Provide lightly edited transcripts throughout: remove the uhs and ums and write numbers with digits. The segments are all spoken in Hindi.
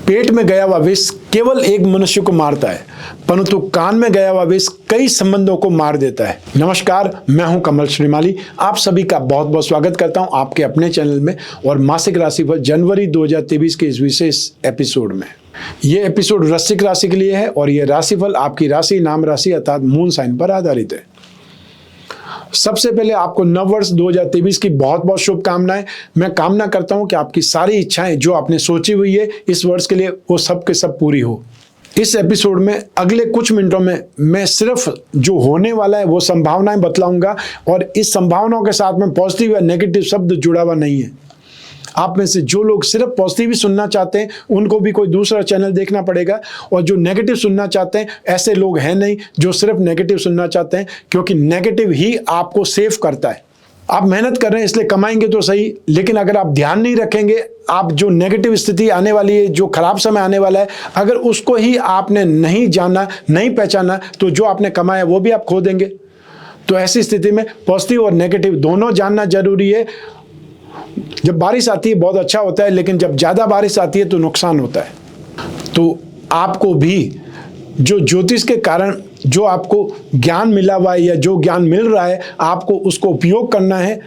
पेट में गया हुआ विष केवल एक मनुष्य को मारता है, परंतु कान में गया हुआ विष कई संबंधों को मार देता है। नमस्कार, मैं हूं कमल श्रीमाली। आप सभी का बहुत बहुत स्वागत करता हूं आपके अपने चैनल में और मासिक राशिफल जनवरी 2023 के इस विशेष एपिसोड में। यह एपिसोड वृश्चिक राशि के लिए है और यह राशिफल आपकी राशि, नाम राशि अर्थात मून साइन पर आधारित है। सबसे पहले आपको नववर्ष 2023 की बहुत बहुत शुभकामनाएं। मैं कामना करता हूं कि आपकी सारी इच्छाएं जो आपने सोची हुई है इस वर्ष के लिए वो सब के सब पूरी हो। इस एपिसोड में अगले कुछ मिनटों में मैं सिर्फ जो होने वाला है वो संभावनाएं बतलाऊंगा और इस संभावनाओं के साथ में पॉजिटिव या नेगेटिव शब्द जुड़ा हुआ नहीं है। आप में से जो लोग सिर्फ पॉजिटिव ही सुनना चाहते हैं उनको भी कोई दूसरा चैनल देखना पड़ेगा, और जो नेगेटिव सुनना चाहते हैं ऐसे लोग हैं नहीं जो सिर्फ नेगेटिव सुनना चाहते हैं, क्योंकि नेगेटिव ही आपको सेव करता है। आप मेहनत कर रहे हैं इसलिए कमाएंगे तो सही, लेकिन अगर आप ध्यान नहीं रखेंगे, आप जो नेगेटिव स्थिति आने वाली है, जो खराब समय आने वाला है, अगर उसको ही आपने नहीं जाना, नहीं पहचाना, तो जो आपने कमाया वो भी आप खो देंगे। तो ऐसी स्थिति में पॉजिटिव और नेगेटिव दोनों जानना जरूरी है। जब बारिश आती है बहुत अच्छा होता है, लेकिन जब ज़्यादा बारिश आती है तो नुकसान होता है। तो आपको भी जो ज्योतिष के कारण जो आपको ज्ञान मिला हुआ है या जो ज्ञान मिल रहा है, आपको उसको उपयोग करना है।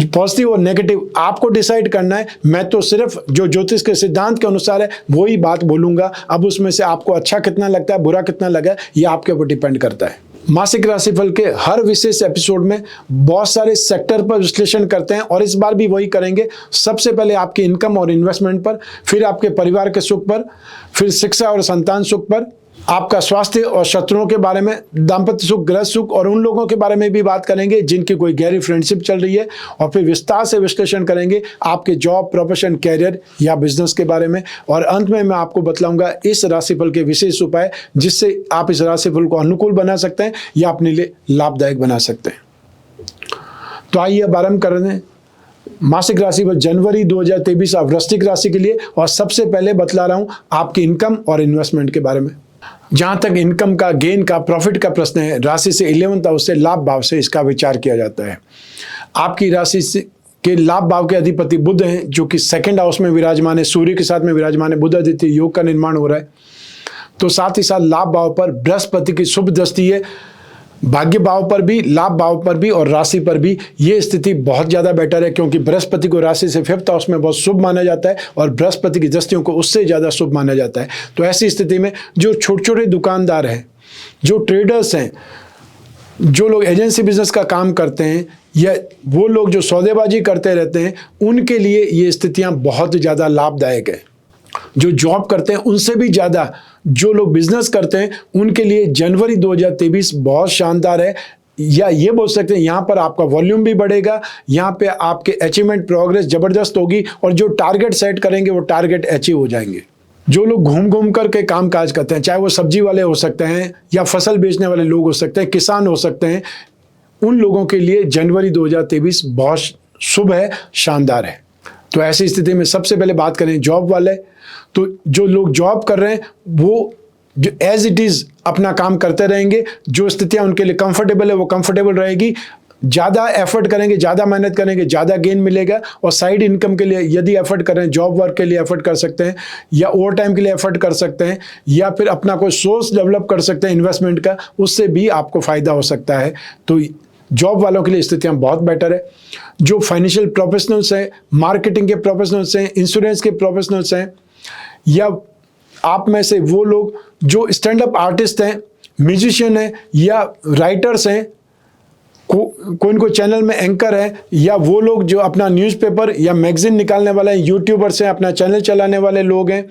पॉजिटिव और नेगेटिव आपको डिसाइड करना है। मैं तो सिर्फ जो ज्योतिष के सिद्धांत के अनुसार है वही बात बोलूँगा। अब उसमें से आपको अच्छा कितना लगता है, बुरा कितना लगा, ये आपके ऊपर डिपेंड करता है। मासिक राशिफल के हर विशेष एपिसोड में बहुत सारे सेक्टर पर विश्लेषण करते हैं और इस बार भी वही करेंगे। सबसे पहले आपकी इनकम और इन्वेस्टमेंट पर, फिर आपके परिवार के सुख पर, फिर शिक्षा और संतान सुख पर, आपका स्वास्थ्य और शत्रुओं के बारे में, दाम्पत्य सुख, गृह सुख और उन लोगों के बारे में भी बात करेंगे जिनकी कोई गहरी फ्रेंडशिप चल रही है, और फिर विस्तार से विश्लेषण करेंगे आपके जॉब, प्रोफेशन, कैरियर या बिजनेस के बारे में। और अंत में मैं आपको बतलाऊंगा इस राशिफल के विशेष उपाय जिससे आप इस राशिफल को अनुकूल बना सकते हैं या अपने लिए लाभदायक बना सकते हैं। तो आइए अब आरंभ कर रहे हैं मासिक राशिफल जनवरी 2023 वृश्चिक राशि के लिए। और सबसे पहले बतला रहा हूं आपकी इनकम और इन्वेस्टमेंट के बारे में। जहां तक इनकम का, गेन का, प्रॉफिट का प्रश्न है, राशि से 11th हाउस से लाभ भाव से इसका विचार किया जाता है। आपकी राशि से के लाभ भाव के अधिपति बुध हैं, जो कि 2nd हाउस में विराजमान है, सूर्य के साथ में विराजमान है। बुध आदित्य योग का निर्माण हो रहा है। तो साथ ही साथ लाभ भाव पर बृहस्पति की शुभ दृष्टि है। भाग्य भाव पर भी, लाभ भाव पर भी और राशि पर भी ये स्थिति बहुत ज़्यादा बेटर है, क्योंकि बृहस्पति को राशि से 5th हाउस में बहुत शुभ माना जाता है और बृहस्पति की दृष्टियों को उससे ज़्यादा शुभ माना जाता है। तो ऐसी स्थिति में जो छोटे छोटे दुकानदार हैं, जो ट्रेडर्स हैं, जो लोग एजेंसी बिजनेस का काम करते हैं या वो लोग जो सौदेबाजी करते रहते हैं, उनके लिए ये स्थितियाँ बहुत ज़्यादा लाभदायक है। जो जॉब करते हैं उनसे भी ज़्यादा जो लोग बिजनेस करते हैं उनके लिए जनवरी 2023 बहुत शानदार है। या ये बोल सकते हैं यहाँ पर आपका वॉल्यूम भी बढ़ेगा, यहाँ पे आपके अचीवमेंट, प्रोग्रेस ज़बरदस्त होगी और जो टारगेट सेट करेंगे वो टारगेट अचीव हो जाएंगे। जो लोग घूम घूम करके काम काज करते हैं, चाहे वो सब्जी वाले हो सकते हैं या फसल बेचने वाले लोग हो सकते हैं, किसान हो सकते हैं, उन लोगों के लिए जनवरी 2023 बहुत शुभ है, शानदार है। तो ऐसी स्थिति में सबसे पहले बात करें जॉब वाले। तो जो लोग जॉब कर रहे हैं वो जो एज इट इज़ अपना काम करते रहेंगे। जो स्थितियां उनके लिए कंफर्टेबल है वो कंफर्टेबल रहेगी। ज़्यादा एफर्ट करेंगे, ज़्यादा मेहनत करेंगे, ज़्यादा गेन मिलेगा। और साइड इनकम के लिए यदि एफर्ट कर रहे हैं, जॉब वर्क के लिए एफर्ट कर सकते हैं या ओवर टाइम के लिए एफर्ट कर सकते हैं या फिर अपना कोई सोर्स डेवलप कर सकते हैं इन्वेस्टमेंट का, उससे भी आपको फ़ायदा हो सकता है। तो जॉब वालों के लिए स्थितियाँ बहुत बेटर है। जो फाइनेंशियल प्रोफेशनल्स हैं, मार्केटिंग के प्रोफेशनल्स हैं, इंश्योरेंस के प्रोफेशनल्स हैं, या आप में से वो लोग जो स्टैंड अप आर्टिस्ट हैं, म्यूजिशियन हैं या राइटर्स हैं, कोई इनको चैनल में एंकर है, या वो लोग जो अपना न्यूज़पेपर या मैगजीन निकालने वाले हैं, यूट्यूबर्स हैं, अपना चैनल चलाने वाले लोग हैं,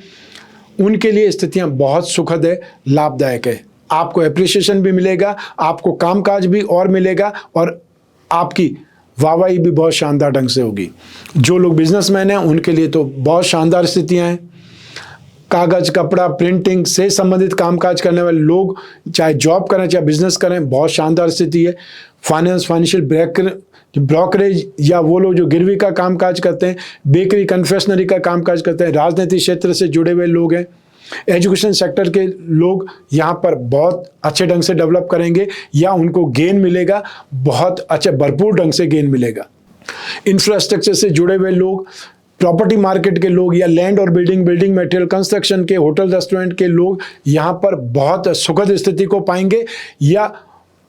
उनके लिए स्थितियाँ बहुत सुखद है, लाभदायक है। आपको एप्रिसिएशन भी मिलेगा, आपको कामकाज भी और मिलेगा और आपकी वाहवाही भी बहुत शानदार ढंग से होगी। जो लोग बिजनेसमैन हैं उनके लिए तो बहुत शानदार स्थितियाँ हैं। कागज़, कपड़ा, प्रिंटिंग से संबंधित कामकाज करने वाले लोग, चाहे जॉब करें चाहे बिजनेस करें, बहुत शानदार स्थिति है। फाइनेंशियल ब्रोकरेज या वो लोग जो गिरवी का कामकाज करते हैं, बेकरी, कन्फेक्शनरी का कामकाज करते हैं, राजनीतिक क्षेत्र से जुड़े हुए लोग हैं, एजुकेशन सेक्टर के लोग यहाँ पर बहुत अच्छे ढंग से डेवलप करेंगे या उनको गेन मिलेगा, बहुत अच्छे भरपूर ढंग से गेन मिलेगा। इंफ्रास्ट्रक्चर से जुड़े हुए लोग, प्रॉपर्टी मार्केट के लोग या लैंड और बिल्डिंग मटेरियल, कंस्ट्रक्शन के, होटल रेस्टोरेंट के लोग यहाँ पर बहुत सुखद स्थिति को पाएंगे, या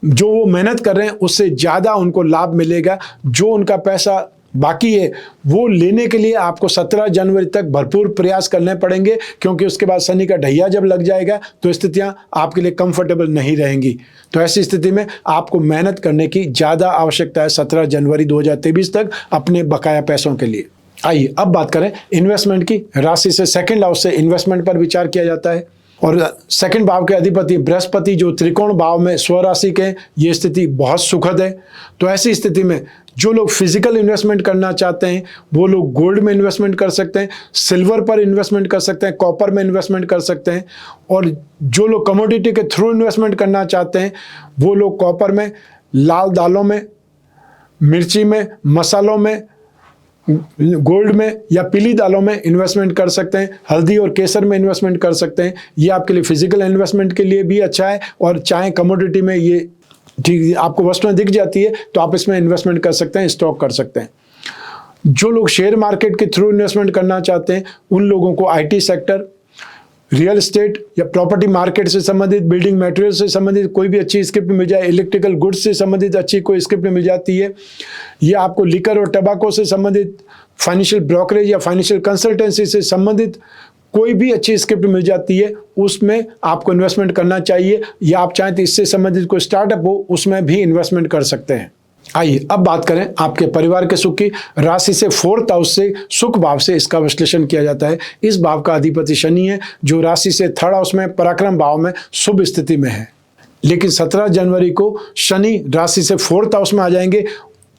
जो वो मेहनत कर रहे हैं उससे ज़्यादा उनको लाभ मिलेगा। जो उनका पैसा बाकी है वो लेने के लिए आपको 17 जनवरी तक भरपूर प्रयास करने पड़ेंगे, क्योंकि उसके बाद शनि का ढैया जब लग जाएगा तो स्थितियां आपके लिए कंफर्टेबल नहीं रहेंगी। तो ऐसी स्थिति में आपको मेहनत करने की ज़्यादा आवश्यकता है 17 जनवरी 2023 तक अपने बकाया पैसों के लिए। आइए अब बात करें इन्वेस्टमेंट की। राशि से सेकंड हाउस से इन्वेस्टमेंट पर विचार किया जाता है, और सेकंड भाव के अधिपति बृहस्पति जो त्रिकोण भाव में स्वराशि के, ये स्थिति बहुत सुखद है। तो ऐसी स्थिति में जो लोग फिजिकल इन्वेस्टमेंट करना चाहते हैं वो लोग गोल्ड में इन्वेस्टमेंट कर सकते हैं, सिल्वर पर इन्वेस्टमेंट कर सकते हैं, कॉपर में इन्वेस्टमेंट कर सकते हैं, और जो लोग कमोडिटी के थ्रू इन्वेस्टमेंट करना चाहते हैं वो लोग कॉपर में, लाल दालों में, मिर्ची में, मसालों में, गोल्ड में या पीली दालों में इन्वेस्टमेंट कर सकते हैं, हल्दी और केसर में इन्वेस्टमेंट कर सकते हैं। ये आपके लिए फिजिकल इन्वेस्टमेंट के लिए भी अच्छा है, और चाहे कमोडिटी में ये ठीक आपको वस्तुएं दिख जाती है तो आप इसमें इन्वेस्टमेंट कर सकते हैं, स्टॉक कर सकते हैं। जो लोग शेयर मार्केट के थ्रू इन्वेस्टमेंट करना चाहते हैं उन लोगों को आईटी सेक्टर, रियल एस्टेट या प्रॉपर्टी मार्केट से संबंधित, बिल्डिंग मटेरियल से संबंधित कोई भी अच्छी स्क्रिप्ट मिल जाए, इलेक्ट्रिकल गुड्स से संबंधित अच्छी कोई स्क्रिप्ट मिल जाती है, या आपको लिकर और टबाको से संबंधित, फाइनेंशियल ब्रोकरेज या फाइनेंशियल कंसल्टेंसी से संबंधित कोई भी अच्छी स्क्रिप्ट मिल जाती है, उसमें आपको इन्वेस्टमेंट करना चाहिए, या आप चाहें तो इससे संबंधित कोई स्टार्टअप हो उसमें भी इन्वेस्टमेंट कर सकते हैं। आइए अब बात करें आपके परिवार के सुख की। राशि से फोर्थ हाउस से, सुख भाव से इसका विश्लेषण किया जाता है। इस भाव का अधिपति शनि है जो राशि से थर्ड हाउस में, पराक्रम भाव में शुभ स्थिति में है। लेकिन 17 जनवरी को शनि राशि से फोर्थ हाउस में आ जाएंगे,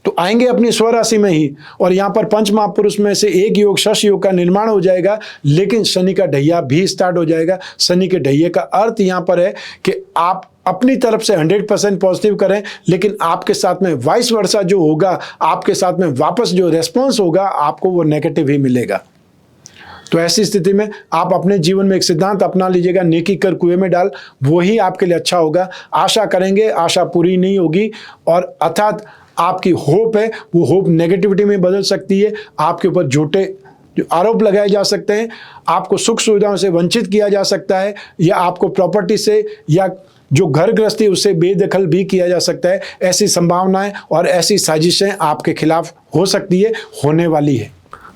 तो आएंगे अपनी स्वराशि में ही, और यहाँ पर पंच महापुरुष में से एक योग, शश योग का निर्माण हो जाएगा। लेकिन शनि का ढैया भी स्टार्ट हो जाएगा। शनि के ढैये का अर्थ यहाँ पर है कि आप अपनी तरफ से 100% पॉजिटिव करें, लेकिन आपके साथ में वाइस वर्सा जो होगा, आपके साथ में वापस जो रेस्पॉन्स होगा आपको वो नेगेटिव ही मिलेगा। तो ऐसी स्थिति में आप अपने जीवन में एक सिद्धांत अपना लीजिएगा, नेकी कर कुएं में डाल, वही आपके लिए अच्छा होगा। आशा करेंगे, आशा पूरी नहीं होगी, और अर्थात आपकी होप है वो होप नेगेटिविटी में बदल सकती है। आपके ऊपर झूठे आरोप लगाए जा सकते हैं, आपको सुख सुविधाओं से वंचित किया जा सकता है, या आपको प्रॉपर्टी से या जो घर गृहस्थी उससे बेदखल भी किया जा सकता है। ऐसी संभावनाएं और ऐसी साजिशें आपके खिलाफ हो सकती है, होने वाली है।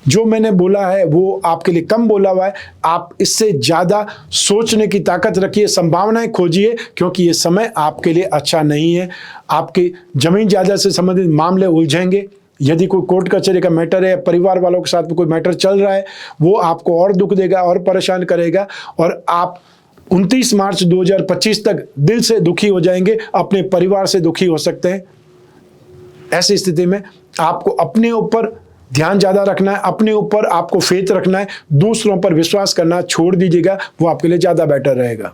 जो मैंने बोला है वो आपके लिए कम बोला हुआ है, आप इससे ज़्यादा सोचने की ताकत रखिए, संभावनाएं खोजिए, क्योंकि ये समय आपके लिए अच्छा नहीं है। आपकी जमीन जायदाद से संबंधित मामले उलझेंगे। यदि कोई कोर्ट कचहरी का मैटर है, परिवार वालों के साथ में कोई मैटर चल रहा है, वो आपको और दुख देगा और परेशान करेगा, और आप 29 मार्च 2025 तक दिल से दुखी हो जाएंगे, अपने परिवार से दुखी हो सकते हैं। ऐसी स्थिति में आपको अपने ऊपर ध्यान ज़्यादा रखना है, अपने ऊपर आपको फेथ रखना है, दूसरों पर विश्वास करना छोड़ दीजिएगा, वो आपके लिए ज़्यादा बेटर रहेगा।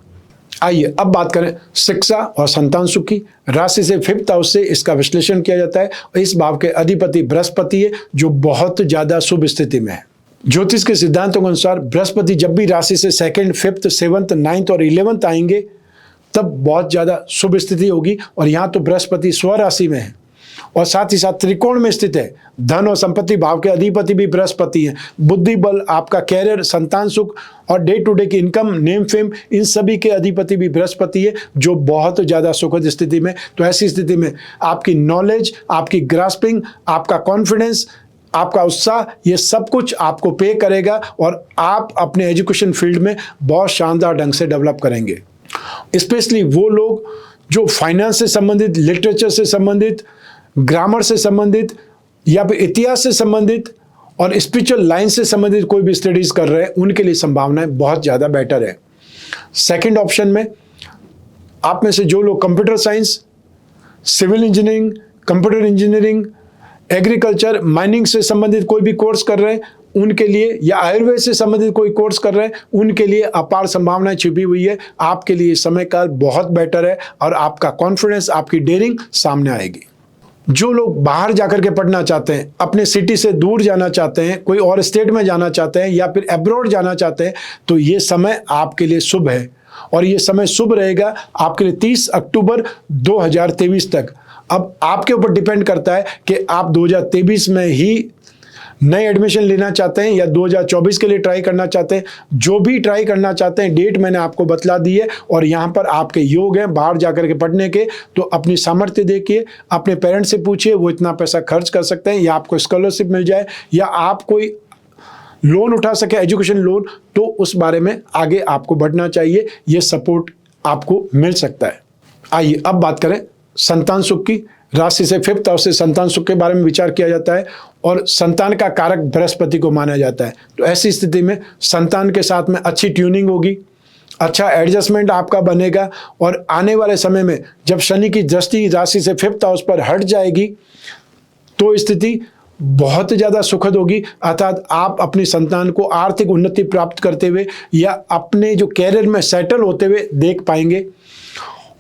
आइए अब बात करें शिक्षा और संतान सुख की। राशि से फिफ्थ हाउस से इसका विश्लेषण किया जाता है, और इस भाव के अधिपति बृहस्पति है जो बहुत ज़्यादा शुभ स्थिति में है। ज्योतिष के सिद्धांतों के अनुसार बृहस्पति जब भी राशि से सेकंड, फिफ्थ, सेवंथ, 9th और 11th आएंगे तब बहुत ज़्यादा शुभ स्थिति होगी। और यहाँ तो बृहस्पति स्वराशि में है और साथ ही साथ त्रिकोण में स्थित है। धन और संपत्ति भाव के अधिपति भी बृहस्पति हैं। बुद्धि बल, आपका कैरियर, संतान सुख और डे टू डे की इनकम, नेम फेम, इन सभी के अधिपति भी बृहस्पति है जो बहुत ज़्यादा सुखद स्थिति में। तो ऐसी स्थिति में आपकी नॉलेज, आपकी ग्रास्पिंग, आपका कॉन्फिडेंस, आपका उत्साह, ये सब कुछ आपको पे करेगा और आप अपने एजुकेशन फील्ड में बहुत शानदार ढंग से डेवलप करेंगे। स्पेशली वो लोग जो फाइनेंस से संबंधित, लिटरेचर से संबंधित, ग्रामर से संबंधित या फिर इतिहास से संबंधित और स्पिरिचुअल लाइन से संबंधित कोई भी स्टडीज कर रहे हैं, उनके लिए संभावनाएं बहुत ज़्यादा बेटर है। सेकंड ऑप्शन में आप में से जो लोग computer science, civil engineering, computer engineering, agriculture, mining से संबंधित कोई भी कोर्स कर रहे हैं उनके लिए, या आयुर्वेद से संबंधित कोई कोर्स कर रहे हैं उनके लिए अपार संभावनाएं छिपी हुई है। आपके लिए समय काल बहुत बेटर है और आपका कॉन्फिडेंस, आपकी डेयरिंग सामने आएगी। जो लोग बाहर जाकर के पढ़ना चाहते हैं, अपने सिटी से दूर जाना चाहते हैं, कोई और स्टेट में जाना चाहते हैं या फिर अब्रॉड जाना चाहते हैं, तो ये समय आपके लिए शुभ है और ये समय शुभ रहेगा आपके लिए 30 अक्टूबर 2023 तक। अब आपके ऊपर डिपेंड करता है कि आप 2023 में ही नए एडमिशन लेना चाहते हैं या 2024 के लिए ट्राई करना चाहते हैं, जो भी ट्राई करना चाहते हैं, डेट मैंने आपको बतला दी है और यहाँ पर आपके योग हैं बाहर जाकर के पढ़ने के, तो अपनी सामर्थ्य देखिए, अपने पेरेंट्स से पूछिए वो इतना पैसा खर्च कर सकते हैं या आपको स्कॉलरशिप मिल जाए या आप कोई लोन उठा सके, एजुकेशन लोन, तो उस बारे में आगे आपको बढ़ना चाहिए, ये सपोर्ट आपको मिल सकता है। आइए अब बात करें संतान सुख की। राशि से 5th हाउस से संतान सुख के बारे में विचार किया जाता है और संतान का कारक बृहस्पति को माना जाता है। तो ऐसी स्थिति में संतान के साथ में अच्छी ट्यूनिंग होगी, अच्छा एडजस्टमेंट आपका बनेगा और आने वाले समय में जब शनि की दृष्टि राशि से 5th हाउस पर हट जाएगी तो स्थिति बहुत ज़्यादा सुखद होगी, अर्थात आप अपनी संतान को आर्थिक उन्नति प्राप्त करते हुए या अपने जो कैरियर में सेटल होते हुए देख पाएंगे।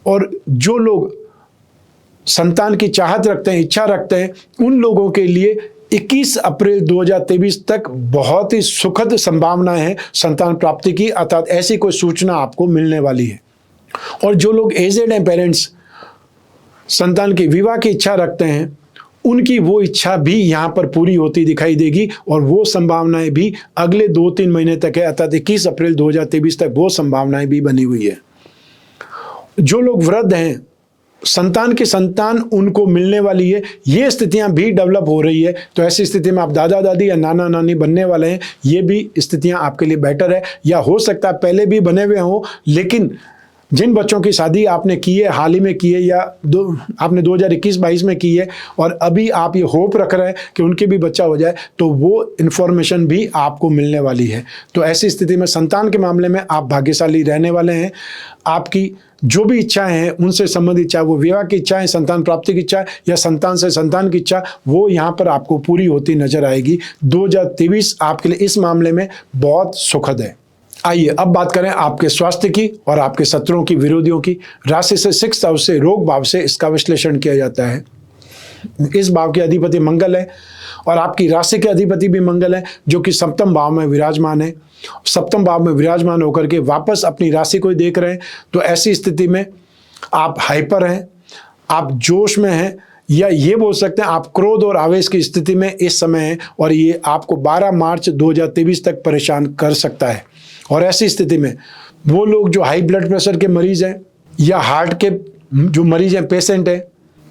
और जो लोग संतान की चाहत रखते हैं, इच्छा रखते हैं, उन लोगों के लिए 21 अप्रैल 2023 तक बहुत ही सुखद संभावनाएं हैं संतान प्राप्ति की, अर्थात ऐसी कोई सूचना आपको मिलने वाली है। और जो लोग एजेड हैं, पेरेंट्स, संतान की विवाह की इच्छा रखते हैं, उनकी वो इच्छा भी यहाँ पर पूरी होती दिखाई देगी और वो संभावनाएं भी अगले 2-3 महीने तक है, अर्थात 21 अप्रैल 2023 तक वो संभावनाएं भी बनी हुई है। जो लोग वृद्ध हैं, संतान की संतान उनको मिलने वाली है, ये स्थितियां भी डेवलप हो रही है, तो ऐसी स्थिति में आप दादा दादी या नाना नानी बनने वाले हैं, ये भी स्थितियां आपके लिए बेटर है। या हो सकता है पहले भी बने हुए हों, लेकिन जिन बच्चों की शादी आपने की है, हाल ही में की है या आपने 2021-22 में की है और अभी आप ये होप रख रहे हैं कि उनके भी बच्चा हो जाए, तो वो इन्फॉर्मेशन भी आपको मिलने वाली है। तो ऐसी स्थिति में संतान के मामले में आप भाग्यशाली रहने वाले हैं। आपकी जो भी इच्छाएं हैं उनसे संबंधित, चाहे वो विवाह की इच्छा है, संतान प्राप्ति की इच्छा है या संतान से संतान की इच्छा, वो यहाँ पर आपको पूरी होती नजर आएगी। 2023 आपके लिए इस मामले में बहुत सुखद है। आइए अब बात करें आपके स्वास्थ्य की और आपके शत्रुओं की, विरोधियों की। राशि से 6th हाउस से, रोग भाव से इसका विश्लेषण किया जाता है। इस भाव के अधिपति मंगल है और आपकी राशि के अधिपति भी मंगल है, जो कि 7th भाव में विराजमान है। 7th भाव में विराजमान होकर के वापस अपनी राशि को देख रहे हैं, तो ऐसी स्थिति में आप हाइपर हैं, आप जोश में हैं, या ये बोल सकते हैं आप क्रोध और आवेश की स्थिति में इस समय हैं और ये आपको 12 मार्च 2023 तक परेशान कर सकता है। और ऐसी स्थिति में वो लोग जो हाई ब्लड प्रेशर के मरीज हैं या हार्ट के जो मरीज हैं, पेशेंट हैं,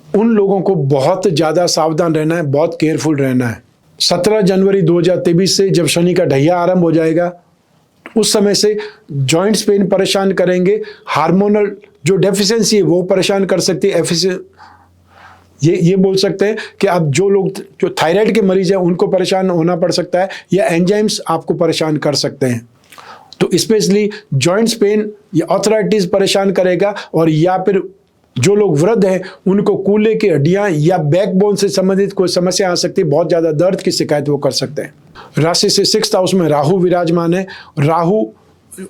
उन लोगों को बहुत ज़्यादा सावधान रहना है, बहुत केयरफुल रहना है। 17 जनवरी 2023 से जब शनि का ढैया आरंभ हो जाएगा, उस समय से जॉइंट्स पेन परेशान करेंगे, हार्मोनल जो डेफिशिएंसी है वो परेशान कर सकती है। ये बोल सकते हैं कि अब जो लोग जो थायराइड के मरीज हैं उनको परेशान होना पड़ सकता है या एंजाइम्स आपको परेशान कर सकते हैं। तो स्पेशली जॉइंट्स पेन या आर्थराइटिस परेशान करेगा, और या फिर जो लोग वृद्ध हैं उनको कूल्हे की हड्डियां या बैकबोन से संबंधित कोई समस्या आ सकती है, बहुत ज़्यादा दर्द की शिकायत वो कर सकते हैं। राशि से 6th हाउस में राहु विराजमान है। राहु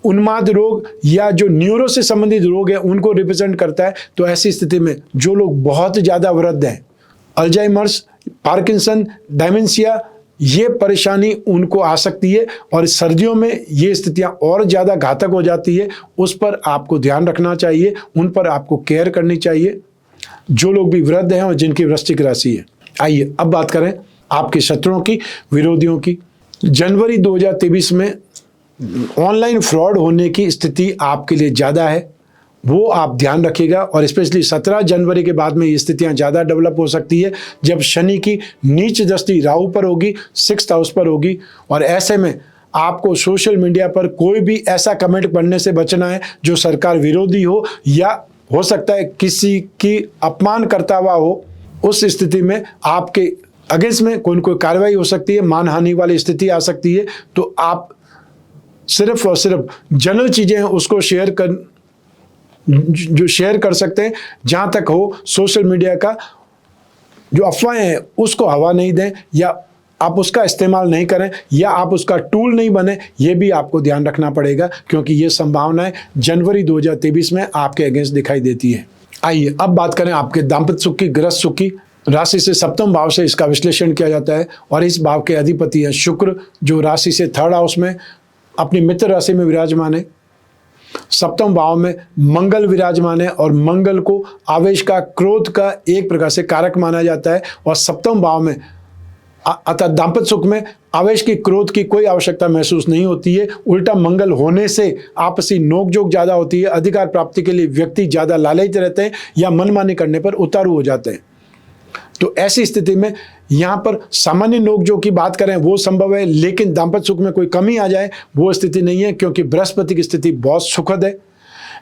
उन्माद रोग या जो न्यूरो से संबंधित रोग है उनको रिप्रेजेंट करता है। तो ऐसी स्थिति में जो लोग बहुत ज़्यादा वृद्ध हैं, अल्जाइमर्स, पार्किंसन, डायमेंशिया, ये परेशानी उनको आ सकती है और सर्दियों में ये स्थितियां और ज़्यादा घातक हो जाती है। उस पर आपको ध्यान रखना चाहिए, उन पर आपको केयर करनी चाहिए, जो लोग भी वृद्ध हैं और जिनकी वृश्चिक राशि है। आइए अब बात करें आपके शत्रुओं की, विरोधियों की। जनवरी 2023 में ऑनलाइन फ्रॉड होने की स्थिति आपके लिए ज़्यादा है, वो आप ध्यान रखिएगा। और स्पेशली 17 जनवरी के बाद में ये स्थितियां ज़्यादा डेवलप हो सकती है, जब शनि की नीच दृष्टि राहु पर होगी, 6th हाउस पर होगी। और ऐसे में आपको सोशल मीडिया पर कोई भी ऐसा कमेंट पढ़ने से बचना है जो सरकार विरोधी हो या हो सकता है किसी की अपमान करता हुआ हो। उस स्थिति में आपके अगेंस्ट में कोई न कोई कार्रवाई हो सकती है, मानहानि वाली स्थिति आ सकती है। तो आप सिर्फ और सिर्फ जनरल चीज़ें हैं उसको शेयर कर सकते हैं। जहाँ तक हो सोशल मीडिया का जो अफवाहें हैं उसको हवा नहीं दें, या आप उसका इस्तेमाल नहीं करें, या आप उसका टूल नहीं बने, ये भी आपको ध्यान रखना पड़ेगा, क्योंकि ये संभावनाएं जनवरी 2023 में आपके अगेंस्ट दिखाई देती है। आइए अब बात करें आपके दाम्पत्य सुख की, गृहस्थ सुख की। राशि से 7th भाव से इसका विश्लेषण किया जाता है और इस भाव के अधिपति है शुक्र, जो राशि से 3rd हाउस में अपनी मित्र राशि में विराजमान है। 7th भाव में मंगल विराजमान है और मंगल को आवेश का, क्रोध का एक प्रकार से कारक माना जाता है। और 7th भाव में अतः दाम्पत्य सुख में आवेश की, क्रोध की कोई आवश्यकता महसूस नहीं होती है। उल्टा मंगल होने से आपसी नोकझोंक ज्यादा होती है। अधिकार प्राप्ति के लिए व्यक्ति ज्यादा लालयित रहते हैं या मनमानी करने पर उतारू हो जाते हैं। तो ऐसी स्थिति में यहाँ पर सामान्य नोकझोंक की बात करें वो संभव है, लेकिन दाम्पत्य सुख में कोई कमी आ जाए वो स्थिति नहीं है, क्योंकि बृहस्पति की स्थिति बहुत सुखद है।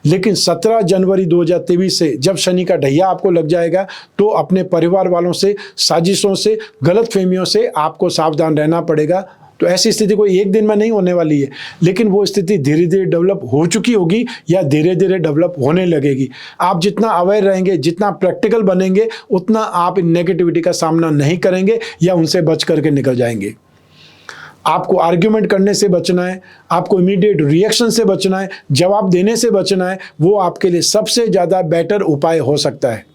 लेकिन 17 जनवरी 2023 से जब शनि का ढैया आपको लग जाएगा तो अपने परिवार वालों से, साजिशों से, गलतफहमियों से आपको सावधान रहना पड़ेगा। तो ऐसी स्थिति कोई एक दिन में नहीं होने वाली है, लेकिन वो स्थिति धीरे धीरे डेवलप हो चुकी होगी या धीरे धीरे डेवलप होने लगेगी। आप जितना अवेयर रहेंगे, जितना प्रैक्टिकल बनेंगे, उतना आप इन नेगेटिविटी का सामना नहीं करेंगे या उनसे बच करके निकल जाएंगे। आपको आर्ग्यूमेंट करने से बचना है, आपको इमीडिएट रिएक्शन से बचना है, जवाब देने से बचना है। वो आपके लिए सबसे ज़्यादा बेटर उपाय हो सकता है।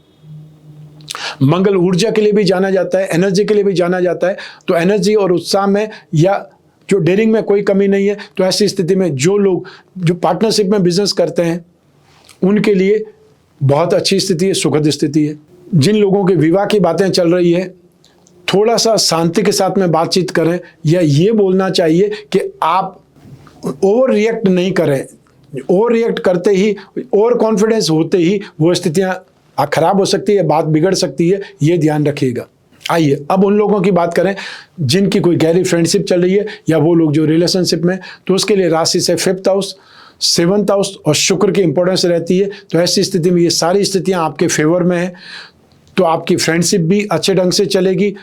मंगल ऊर्जा के लिए भी जाना जाता है, एनर्जी के लिए भी जाना जाता है। तो एनर्जी और उत्साह में या जो डेयरिंग में कोई कमी नहीं है। तो ऐसी स्थिति में जो लोग जो पार्टनरशिप में बिजनेस करते हैं उनके लिए बहुत अच्छी स्थिति है, सुखद स्थिति है। जिन लोगों के विवाह की बातें चल रही है, थोड़ा सा शांति के साथ में बातचीत करें, या ये बोलना चाहिए कि आप ओवर रिएक्ट नहीं करें। ओवर रिएक्ट करते ही, ओवर कॉन्फिडेंस होते ही वो स्थितियां खराब हो सकती है, बात बिगड़ सकती है, ये ध्यान रखिएगा। आइए अब उन लोगों की बात करें जिनकी कोई गहरी फ्रेंडशिप चल रही है या वो लोग जो रिलेशनशिप में, तो उसके लिए राशि से 5th हाउस, 7th हाउस और शुक्र की इंपॉर्टेंस रहती है। तो ऐसी स्थिति में ये सारी स्थितियां आपके फेवर में है। तो आपकी फ्रेंडशिप भी अच्छे ढंग से चलेगी,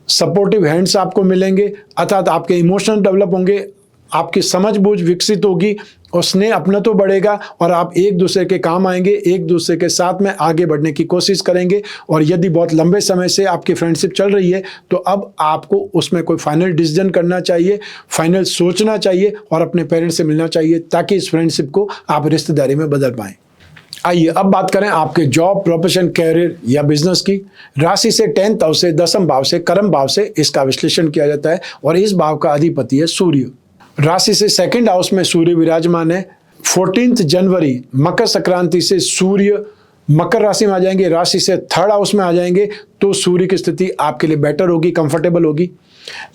सपोर्टिव हैंड्स आपको मिलेंगे, अर्थात आपके इमोशन डेवलप होंगे, आपकी समझ बूझ विकसित होगी और स्नेह अपना तो बढ़ेगा और आप एक दूसरे के काम आएंगे, एक दूसरे के साथ में आगे बढ़ने की कोशिश करेंगे। और यदि बहुत लंबे समय से आपकी फ्रेंडशिप चल रही है तो अब आपको उसमें कोई फाइनल डिसीजन करना चाहिए, फाइनल सोचना चाहिए और अपने पेरेंट्स से मिलना चाहिए, ताकि इस फ्रेंडशिप को आप रिश्तेदारी में बदल पाएं। आइए अब बात करें आपके जॉब, प्रोफेशन, कैरियर या बिजनेस की। राशि से 10th हाउस से, 10th भाव से, कर्म भाव से इसका विश्लेषण किया जाता है और इस भाव का अधिपति है सूर्य। राशि से 2nd हाउस में सूर्य विराजमान है। 14 जनवरी मकर संक्रांति से सूर्य मकर राशि में आ जाएंगे, राशि से 3rd हाउस में आ जाएंगे। तो सूर्य की स्थिति आपके लिए बेटर होगी, कंफर्टेबल होगी।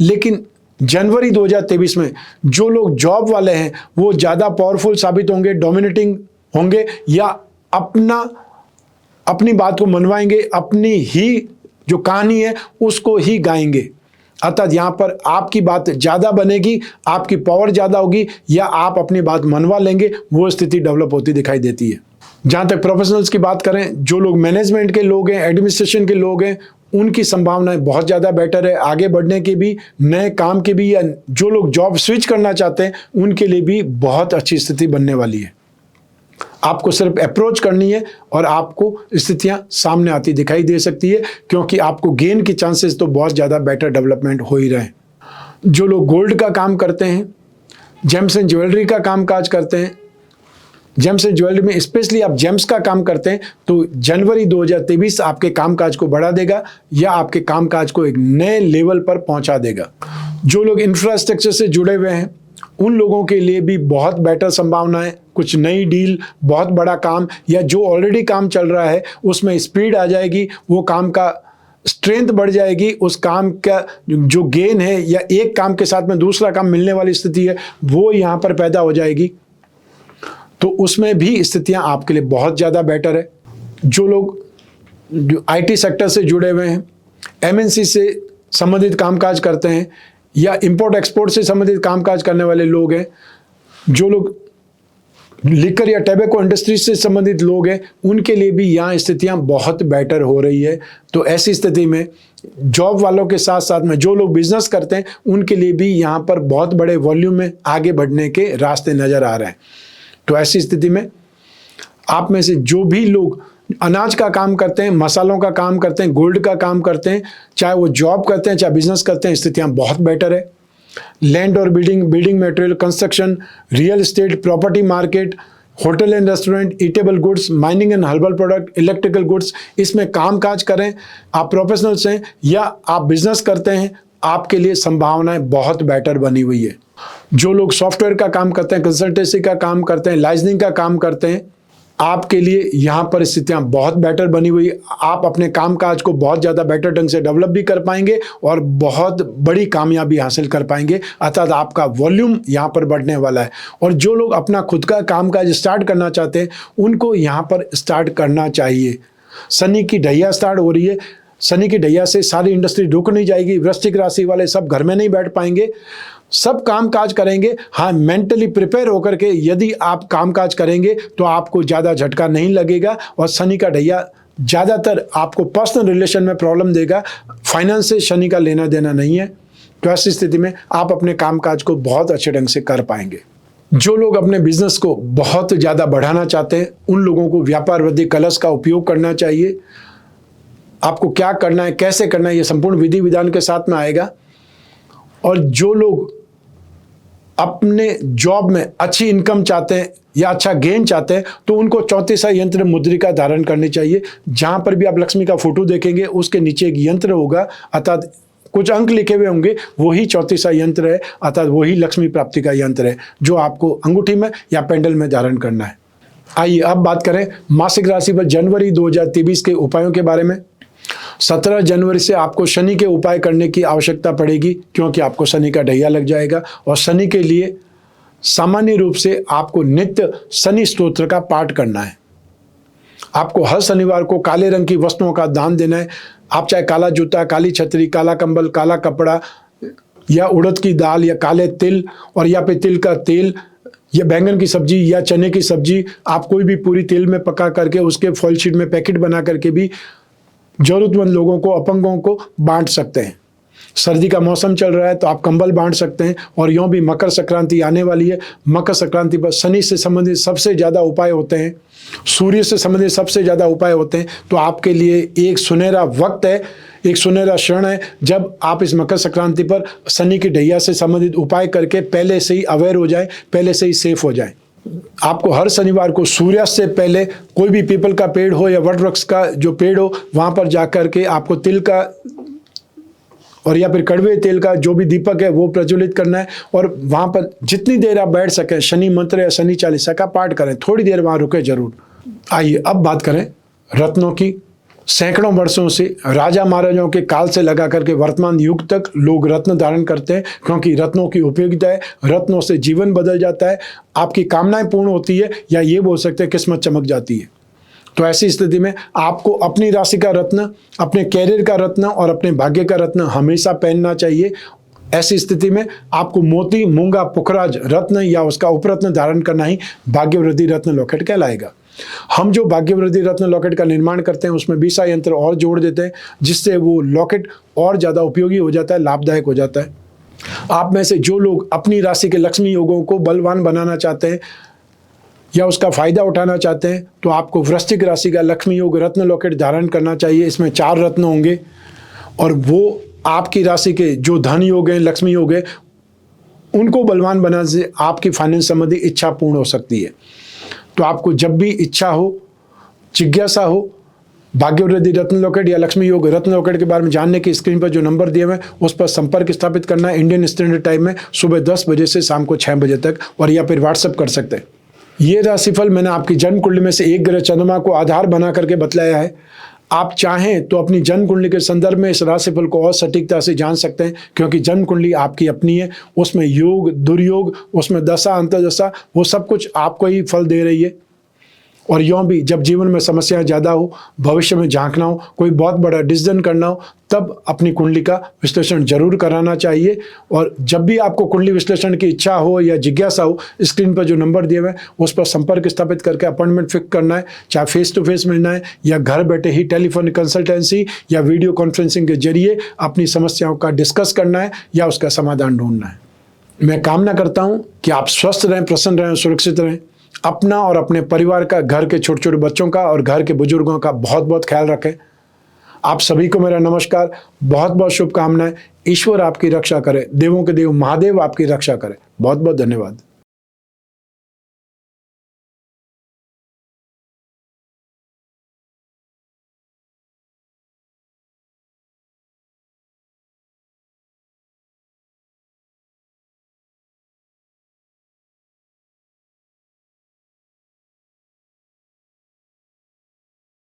लेकिन जनवरी 2023 में जो लोग जॉब वाले हैं वो ज़्यादा पावरफुल साबित होंगे, डोमिनेटिंग होंगे या अपनी बात को मनवाएंगे, अपनी ही जो कहानी है उसको ही गाएंगे। अर्थात यहाँ पर आपकी बात ज़्यादा बनेगी, आपकी पावर ज़्यादा होगी या आप अपनी बात मनवा लेंगे, वो स्थिति डेवलप होती दिखाई देती है। जहाँ तक प्रोफेशनल्स की बात करें, जो लोग मैनेजमेंट के लोग हैं, एडमिनिस्ट्रेशन के लोग हैं, उनकी संभावनाएं बहुत ज़्यादा बेटर है, आगे बढ़ने की भी, नए काम की भी, या जो लोग जॉब स्विच करना चाहते हैं उनके लिए भी बहुत अच्छी स्थिति बनने वाली है। आपको सिर्फ अप्रोच करनी है और आपको स्थितियां सामने आती दिखाई दे सकती है, क्योंकि आपको गेन की चांसेस तो बहुत ज़्यादा बेटर डेवलपमेंट हो ही रहे हैं। जो लोग गोल्ड का काम करते हैं, जेम्स एंड ज्वेलरी का काम काज करते हैं, जेम्स एंड ज्वेलरी में स्पेशली आप जेम्स का काम करते हैं, तो जनवरी 2023 आपके कामकाज को बढ़ा देगा या आपके कामकाज को एक नए लेवल पर पहुंचा देगा। जो लोग इंफ्रास्ट्रक्चर से जुड़े हुए हैं उन लोगों के लिए भी बहुत बेटर संभावना है। कुछ नई डील, बहुत बड़ा काम या जो ऑलरेडी काम चल रहा है उसमें स्पीड आ जाएगी, वो काम का स्ट्रेंथ बढ़ जाएगी, उस काम का जो गेन है या एक काम के साथ में दूसरा काम मिलने वाली स्थिति है वो यहाँ पर पैदा हो जाएगी। तो उसमें भी स्थितियाँ आपके लिए बहुत ज़्यादा बेटर है। जो लोग आईटी सेक्टर से जुड़े हुए हैं, एमएनसी से संबंधित कामकाज करते हैं या इंपोर्ट एक्सपोर्ट से संबंधित कामकाज करने वाले लोग हैं, जो लोग लिकर या टैबेको इंडस्ट्री से संबंधित लोग हैं, उनके लिए भी यहाँ स्थितियाँ बहुत बेटर हो रही है। तो ऐसी स्थिति में जॉब वालों के साथ साथ में जो लोग बिजनेस करते हैं उनके लिए भी यहाँ पर बहुत बड़े वॉल्यूम में आगे बढ़ने के रास्ते नज़र आ रहे हैं। तो ऐसी स्थिति में आप में से जो भी लोग अनाज का काम करते हैं, मसालों का काम करते हैं, गोल्ड का काम करते हैं, चाहे वो जॉब करते हैं चाहे बिजनेस करते हैं, स्थितियाँ बहुत बेटर है। लैंड और building material, construction, real estate, property market, hotel and restaurant, eatable goods, mining and herbal product, electrical goods, इसमें काम काज करें। आप प्रोफेशनल्स हैं या आप बिजनेस करते हैं, आपके लिए संभावनाएं बहुत बेटर बनी हुई है। जो लोग सॉफ्टवेयर का काम करते हैं, कंसल्टेंसी का काम करते हैं, लाइसेंसिंग का काम करते हैं, आपके लिए यहाँ पर स्थितियाँ बहुत बेटर बनी हुई, आप अपने कामकाज को बहुत ज़्यादा बेटर ढंग से डेवलप भी कर पाएंगे और बहुत बड़ी कामयाबी हासिल कर पाएंगे। अर्थात आपका वॉल्यूम यहाँ पर बढ़ने वाला है। और जो लोग अपना खुद का कामकाज स्टार्ट करना चाहते हैं उनको यहाँ पर स्टार्ट करना चाहिए। शनि की ढैया स्टार्ट हो रही है, शनि की ढैया से सारी इंडस्ट्री रुक नहीं जाएगी। वृश्चिक राशि वाले सब घर में नहीं बैठ पाएंगे, सब काम काज करेंगे। हाँ, मेंटली प्रिपेयर होकर के यदि आप काम काज करेंगे तो आपको ज़्यादा झटका नहीं लगेगा। और शनि का ढैया ज़्यादातर आपको पर्सनल रिलेशन में प्रॉब्लम देगा, फाइनेंस से शनि का लेना देना नहीं है। तो ऐसी स्थिति में आप अपने काम काज को बहुत अच्छे ढंग से कर पाएंगे। जो लोग अपने बिजनेस को बहुत ज़्यादा बढ़ाना चाहते हैं उन लोगों को व्यापार वृद्धि कलश का उपयोग करना चाहिए। आपको क्या करना है, कैसे करना है, ये संपूर्ण विधि विधान के साथ में आएगा। और जो लोग अपने जॉब में अच्छी इनकम चाहते हैं या अच्छा गेन चाहते हैं तो उनको चौतीसा यंत्र मुद्रिका धारण करनी चाहिए। जहां पर भी आप लक्ष्मी का फोटो देखेंगे उसके नीचे एक यंत्र होगा, अर्थात कुछ अंक लिखे हुए होंगे, वही चौतीसा यंत्र है, अर्थात वही लक्ष्मी प्राप्ति का यंत्र है जो आपको अंगूठी में या पेंडल में धारण करना है। आइए अब बात करें मासिक राशि पर जनवरी 2023 के उपायों के बारे में। 17 जनवरी से आपको शनि के उपाय करने की आवश्यकता पड़ेगी क्योंकि आपको शनि का ढैया लग जाएगा। और शनि के लिए सामान्य रूप से आपको नित्य शनि स्तोत्र का पाठ करना है। आपको हर शनिवार को काले रंग की वस्तुओं का दान देना है। आप चाहे काला जूता, काली छतरी, काला कंबल, काला कपड़ा या उड़द की दाल या काले तिल और या फिर तिल का तेल या बैंगन की सब्जी या चने की सब्जी, आप कोई भी पूरी तेल में पका करके उसके फॉइल शीट में पैकेट बना करके भी जरूरतमंद लोगों को, अपंगों को बांट सकते हैं। सर्दी का मौसम चल रहा है तो आप कंबल बांट सकते हैं। और यूँ भी मकर संक्रांति आने वाली है, मकर संक्रांति पर शनि से संबंधित सबसे ज़्यादा उपाय होते हैं, सूर्य से संबंधित सबसे ज़्यादा उपाय होते हैं। तो आपके लिए एक सुनहरा वक्त है, एक सुनहरा क्षण है जब आप इस मकर संक्रांति पर शनि की ढैया से संबंधित उपाय करके पहले से ही अवेयर हो जाएं, पहले से ही सेफ हो जाएं। आपको हर शनिवार को सूर्यास्त से पहले कोई भी पीपल का पेड़ हो या वट वृक्ष का जो पेड़ हो वहां पर जाकर के आपको तिल का और या फिर कड़वे तेल का जो भी दीपक है वो प्रज्वलित करना है। और वहां पर जितनी देर आप बैठ सकें शनि मंत्र या शनि चालीसा का पाठ करें, थोड़ी देर वहां रुके जरूर। आइए अब बात करें रत्नों की। सैकड़ों वर्षों से राजा महाराजाओं के काल से लगा करके वर्तमान युग तक लोग रत्न धारण करते हैं क्योंकि रत्नों की उपयोगिता है। रत्नों से जीवन बदल जाता है, आपकी कामनाएं पूर्ण होती है या ये बोल सकते हैं किस्मत चमक जाती है। तो ऐसी स्थिति में आपको अपनी राशि का रत्न, अपने कैरियर का रत्न और अपने भाग्य का रत्न हमेशा पहनना चाहिए। ऐसी स्थिति में आपको मोती, मूंगा, पुखराज रत्न या उसका उपरत्न धारण करना ही भाग्यवृद्धि रत्न लॉकेट कहलाएगा। हम जो भाग्यवृद्धि रत्न लॉकेट का निर्माण करते हैं उसमें 20 यंत्र और जोड़ देते हैं जिससे वो लॉकेट और ज़्यादा उपयोगी हो जाता है, लाभदायक हो जाता है। आप में से जो लोग अपनी राशि के लक्ष्मी योगों को बलवान बनाना चाहते हैं या उसका फायदा उठाना चाहते हैं तो आपको वृश्चिक राशि का लक्ष्मी योग रत्न लॉकेट धारण करना चाहिए। इसमें 4 रत्न होंगे और वो आपकी राशि के जो धन योग हैं, लक्ष्मी योग है, उनको बलवान बनाने से आपकी फाइनेंस संबंधी इच्छा पूर्ण हो सकती है। तो आपको जब भी इच्छा हो, जिज्ञासा हो, भाग्यवृद्धि रत्न लॉकेट या लक्ष्मी योग रत्न लॉकेट के बारे में जानने की स्क्रीन पर जो नंबर दिए हुए हैं उस पर संपर्क स्थापित करना है। इंडियन स्टैंडर्ड टाइम में सुबह 10 बजे से शाम को 6 बजे तक, और या फिर व्हाट्सएप कर सकते हैं। ये राशिफल मैंने आपकी जन्म कुंडली में से एक ग्रह चंद्रमा को आधार बना करके बतलाया है। आप चाहें तो अपनी जन्म कुंडली के संदर्भ में इस राशिफल को और सटीकता से जान सकते हैं क्योंकि जन्म कुंडली आपकी अपनी है, उसमें योग, दुर्योग, उसमें दशा, अंतर्दशा, वो सब कुछ आपको ही फल दे रही है। और यूँ भी जब जीवन में समस्याएं ज़्यादा हो, भविष्य में झांकना हो, कोई बहुत बड़ा डिसीजन करना हो, तब अपनी कुंडली का विश्लेषण जरूर कराना चाहिए। और जब भी आपको कुंडली विश्लेषण की इच्छा हो या जिज्ञासा हो, स्क्रीन पर जो नंबर दिए हुए हैं उस पर संपर्क स्थापित करके अपॉइंटमेंट फिक्स करना है। चाहे फेस टू फेस मिलना है या घर बैठे ही टेलीफोन कंसल्टेंसी या वीडियो कॉन्फ्रेंसिंग के जरिए अपनी समस्याओं का डिस्कस करना है या उसका समाधान ढूंढना है। मैं कामना करता हूँ कि आप स्वस्थ रहें, प्रसन्न रहें, सुरक्षित रहें। अपना और अपने परिवार का, घर के छोटे छोटे बच्चों का और घर के बुजुर्गों का बहुत बहुत ख्याल रखें। आप सभी को मेरा नमस्कार, बहुत बहुत शुभकामनाएं। ईश्वर आपकी रक्षा करे, देवों के देव महादेव आपकी रक्षा करे। बहुत बहुत धन्यवाद।